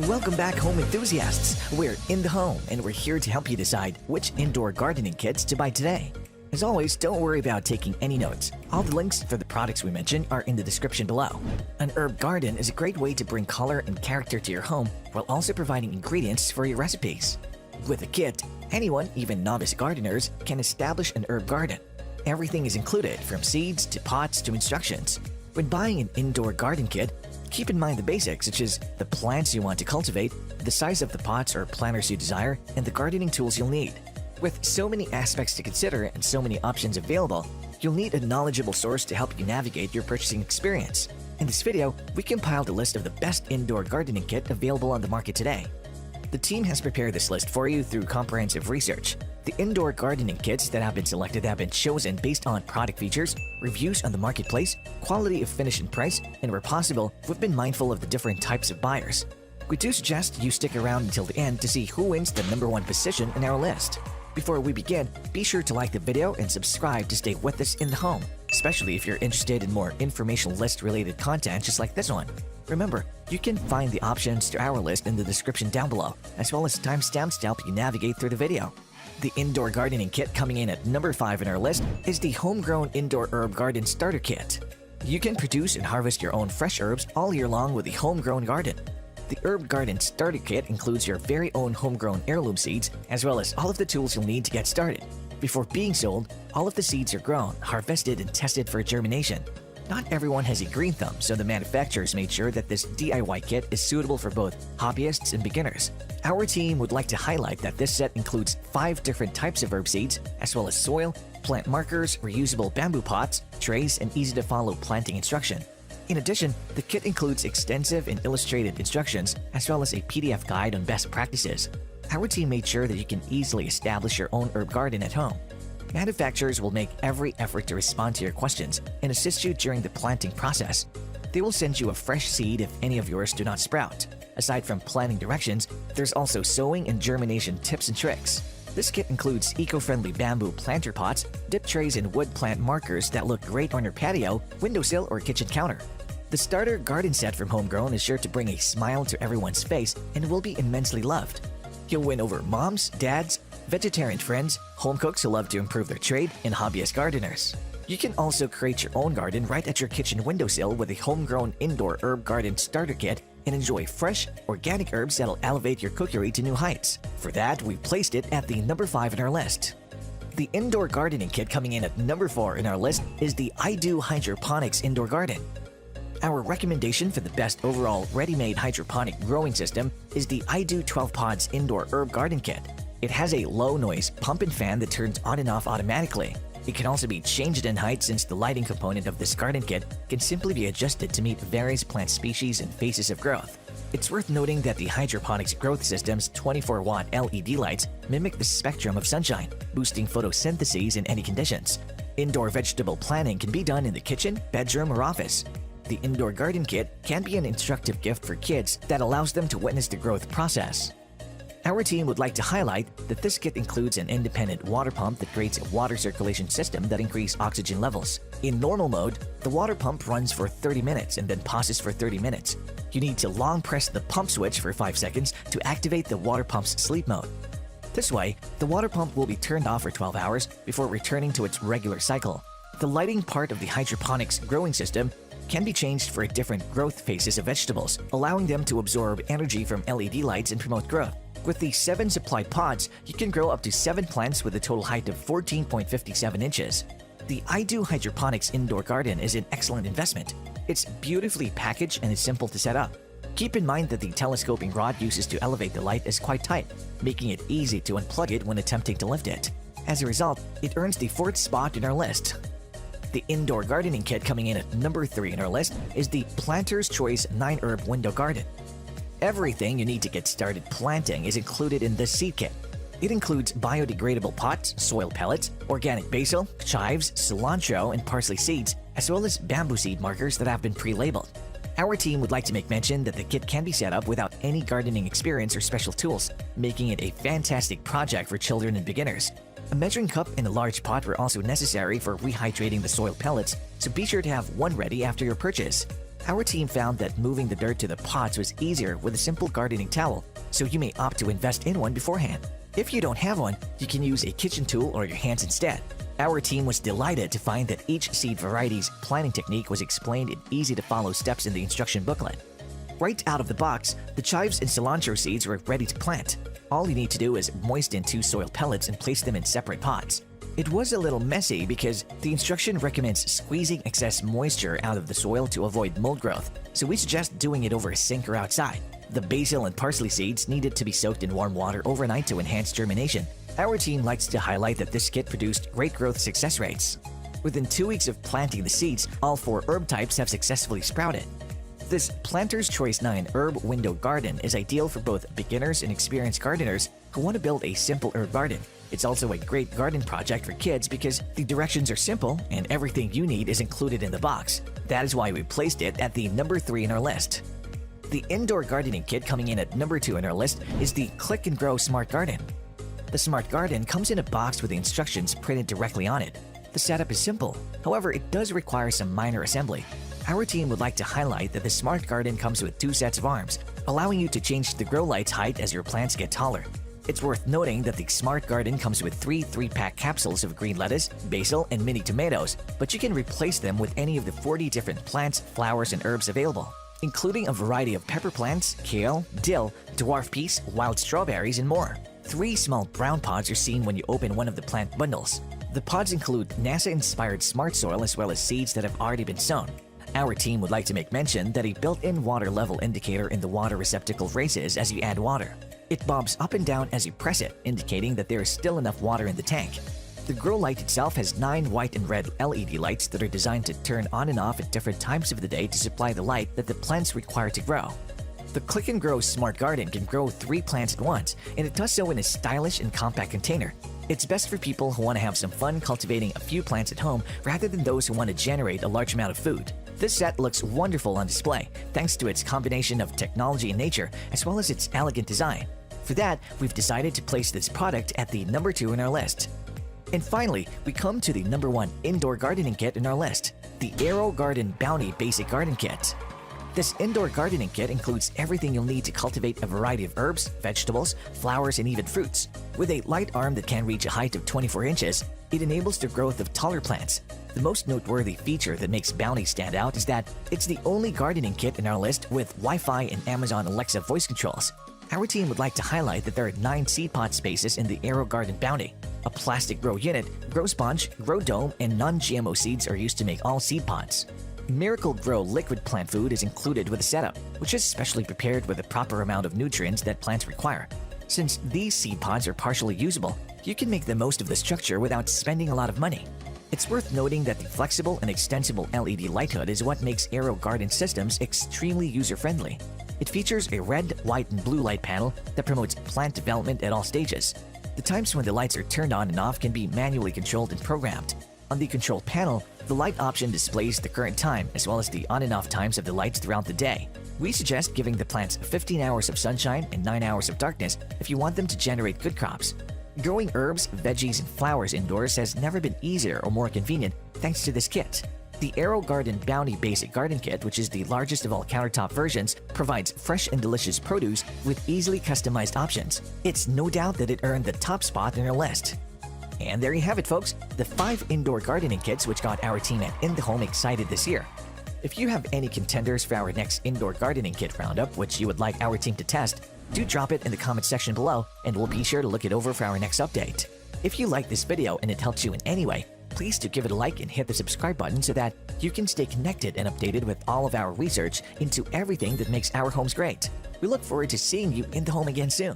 Welcome back, home enthusiasts. We're in the home and we're here to help you decide which indoor gardening kits to buy today. As always, don't worry about taking any notes. All the links for the products we mentioned are in the description below. An herb garden is a great way to bring color and character to your home while also providing ingredients for your recipes. With a kit, anyone, even novice gardeners, can establish an herb garden. Everything is included, from seeds to pots to instructions. When buying an indoor garden kit, keep in mind the basics, such as the plants you want to cultivate, the size of the pots or planters you desire, and the gardening tools you'll need. With so many aspects to consider and so many options available, you'll need a knowledgeable source to help you navigate your purchasing experience. In this video, we compiled a list of the best indoor gardening kit available on the market today. The team has prepared this list for you through comprehensive research. The indoor gardening kits that have been selected have been chosen based on product features, reviews on the marketplace, quality of finish and price, and where possible, we've been mindful of the different types of buyers. We do suggest you stick around until the end to see who wins the #1 position in our list. Before we begin, be sure to like the video and subscribe to stay with us in the home, especially if you're interested in more informational list-related content just like this one. Remember, you can find the options to our list in the description down below, as well as timestamps to help you navigate through the video. The indoor gardening kit coming in at #5 in our list is the Homegrown Indoor Herb Garden Starter Kit. You can produce and harvest your own fresh herbs all year long with the Homegrown Garden. The Herb Garden Starter Kit includes your very own homegrown heirloom seeds, as well as all of the tools you'll need to get started. Before being sold, all of the seeds are grown, harvested, and tested for germination. Not everyone has a green thumb, so the manufacturers made sure that this DIY kit is suitable for both hobbyists and beginners. Our team would like to highlight that this set includes 5 different types of herb seeds, as well as soil, plant markers, reusable bamboo pots, trays, and easy-to-follow planting instruction. In addition, the kit includes extensive and illustrated instructions, as well as a PDF guide on best practices. Our team made sure that you can easily establish your own herb garden at home. Manufacturers will make every effort to respond to your questions and assist you during the planting process. They will send you a fresh seed if any of yours do not sprout. Aside from planting directions, there's also sowing and germination tips and tricks. This kit includes eco-friendly bamboo planter pots, dip trays, and wood plant markers that look great on your patio, windowsill, or kitchen counter. The starter garden set from Homegrown is sure to bring a smile to everyone's face and will be immensely loved. You'll win over moms, dads, vegetarian friends, home cooks who love to improve their trade, and hobbyist gardeners. You can also create your own garden right at your kitchen windowsill with a Homegrown Indoor Herb Garden Starter Kit and enjoy fresh, organic herbs that'll elevate your cookery to new heights. For that, we placed it at the #5 in our list. The indoor gardening kit coming in at #4 in our list is the iDOO Hydroponics Indoor Garden. Our recommendation for the best overall ready-made hydroponic growing system is the iDOO 12 Pods Indoor Herb Garden Kit. It has a low-noise pump and fan that turns on and off automatically. It can also be changed in height since the lighting component of this garden kit can simply be adjusted to meet various plant species and phases of growth. It's worth noting that the hydroponics growth system's 24-watt LED lights mimic the spectrum of sunshine, boosting photosynthesis in any conditions. Indoor vegetable planting can be done in the kitchen, bedroom, or office. The indoor garden kit can be an instructive gift for kids that allows them to witness the growth process. Our team would like to highlight that this kit includes an independent water pump that creates a water circulation system that increases oxygen levels. In normal mode, the water pump runs for 30 minutes and then pauses for 30 minutes. You need to long press the pump switch for 5 seconds to activate the water pump's sleep mode. This way, the water pump will be turned off for 12 hours before returning to its regular cycle. The lighting part of the hydroponics growing system can be changed for different growth phases of vegetables, allowing them to absorb energy from LED lights and promote growth. With the 7 supplied pods, you can grow up to 7 plants with a total height of 14.57 inches. The iDOO Hydroponics Indoor Garden is an excellent investment. It's beautifully packaged and is simple to set up. Keep in mind that the telescoping rod used to elevate the light is quite tight, making it easy to unplug it when attempting to lift it. As a result, it earns the 4th spot in our list. The indoor gardening kit coming in at #3 in our list is the Planter's Choice 9-Herb Window Garden. Everything you need to get started planting is included in this seed kit. It includes biodegradable pots, soil pellets, organic basil, chives, cilantro, and parsley seeds, as well as bamboo seed markers that have been pre-labeled. Our team would like to make mention that the kit can be set up without any gardening experience or special tools, making it a fantastic project for children and beginners. A measuring cup and a large pot were also necessary for rehydrating the soil pellets, so be sure to have one ready after your purchase. Our team found that moving the dirt to the pots was easier with a simple gardening towel, so you may opt to invest in one beforehand. If you don't have one, you can use a kitchen tool or your hands instead. Our team was delighted to find that each seed variety's planting technique was explained in easy-to-follow steps in the instruction booklet. Right out of the box, the chives and cilantro seeds were ready to plant. All you need to do is moisten 2 soil pellets and place them in separate pots. It was a little messy because the instruction recommends squeezing excess moisture out of the soil to avoid mold growth, so we suggest doing it over a sink or outside. The basil and parsley seeds needed to be soaked in warm water overnight to enhance germination. Our team likes to highlight that this kit produced great growth success rates. Within 2 weeks of planting the seeds, all 4 herb types have successfully sprouted. This Planter's Choice 9 Herb Window Garden is ideal for both beginners and experienced gardeners who want to build a simple herb garden. It's also a great garden project for kids because the directions are simple and everything you need is included in the box. That is why we placed it at the number 3 in our list. The indoor gardening kit coming in at number 2 in our list is the Click and Grow Smart Garden. The Smart Garden comes in a box with the instructions printed directly on it. The setup is simple, however it does require some minor assembly. Our team would like to highlight that the Smart Garden comes with 2 sets of arms, allowing you to change the grow light's height as your plants get taller. It's worth noting that the Smart Garden comes with 3 3-pack capsules of green lettuce, basil, and mini tomatoes, but you can replace them with any of the 40 different plants, flowers, and herbs available, including a variety of pepper plants, kale, dill, dwarf peas, wild strawberries, and more. 3 small brown pods are seen when you open one of the plant bundles. The pods include NASA-inspired smart soil as well as seeds that have already been sown. Our team would like to make mention that a built-in water level indicator in the water receptacle raises as you add water. It bobs up and down as you press it, indicating that there is still enough water in the tank. The grow light itself has 9 white and red LED lights that are designed to turn on and off at different times of the day to supply the light that the plants require to grow. The Click and Grow Smart Garden can grow 3 plants at once, and it does so in a stylish and compact container. It's best for people who want to have some fun cultivating a few plants at home rather than those who want to generate a large amount of food. This set looks wonderful on display thanks to its combination of technology and nature as well as its elegant design. For that, we've decided to place this product at the number 2 in our list. And finally, we come to the number 1 indoor gardening kit in our list, the AeroGarden Bounty Basic Garden Kit. This indoor gardening kit includes everything you'll need to cultivate a variety of herbs, vegetables, flowers, and even fruits. With a light arm that can reach a height of 24 inches, it enables the growth of taller plants. The most noteworthy feature that makes Bounty stand out is that it's the only gardening kit in our list with Wi-Fi and Amazon Alexa voice controls. Our team would like to highlight that there are 9 seed pod spaces in the AeroGarden Bounty. A plastic grow unit, grow sponge, grow dome, and non-GMO seeds are used to make all seed pods. Miracle Grow liquid plant food is included with the setup, which is specially prepared with the proper amount of nutrients that plants require. Since these seed pods are partially usable, you can make the most of the structure without spending a lot of money. It's worth noting that the flexible and extensible LED light hood is what makes AeroGarden systems extremely user-friendly. It features a red, white, and blue light panel that promotes plant development at all stages. The times when the lights are turned on and off can be manually controlled and programmed. On the control panel, the light option displays the current time as well as the on and off times of the lights throughout the day. We suggest giving the plants 15 hours of sunshine and 9 hours of darkness if you want them to generate good crops. Growing herbs, veggies, and flowers indoors has never been easier or more convenient thanks to this kit. The AeroGarden Bounty Basic Garden Kit, which is the largest of all countertop versions, provides fresh and delicious produce with easily customized options. It's no doubt that it earned the top spot in our list. And there you have it, folks, the 5 indoor gardening kits which got our team at In the Home excited this year. If you have any contenders for our next indoor gardening kit roundup which you would like our team to test, do drop it in the comment section below and we'll be sure to look it over for our next update. If you like this video and it helps you in any way, please do give it a like and hit the subscribe button so that you can stay connected and updated with all of our research into everything that makes our homes great. We look forward to seeing you in the home again soon.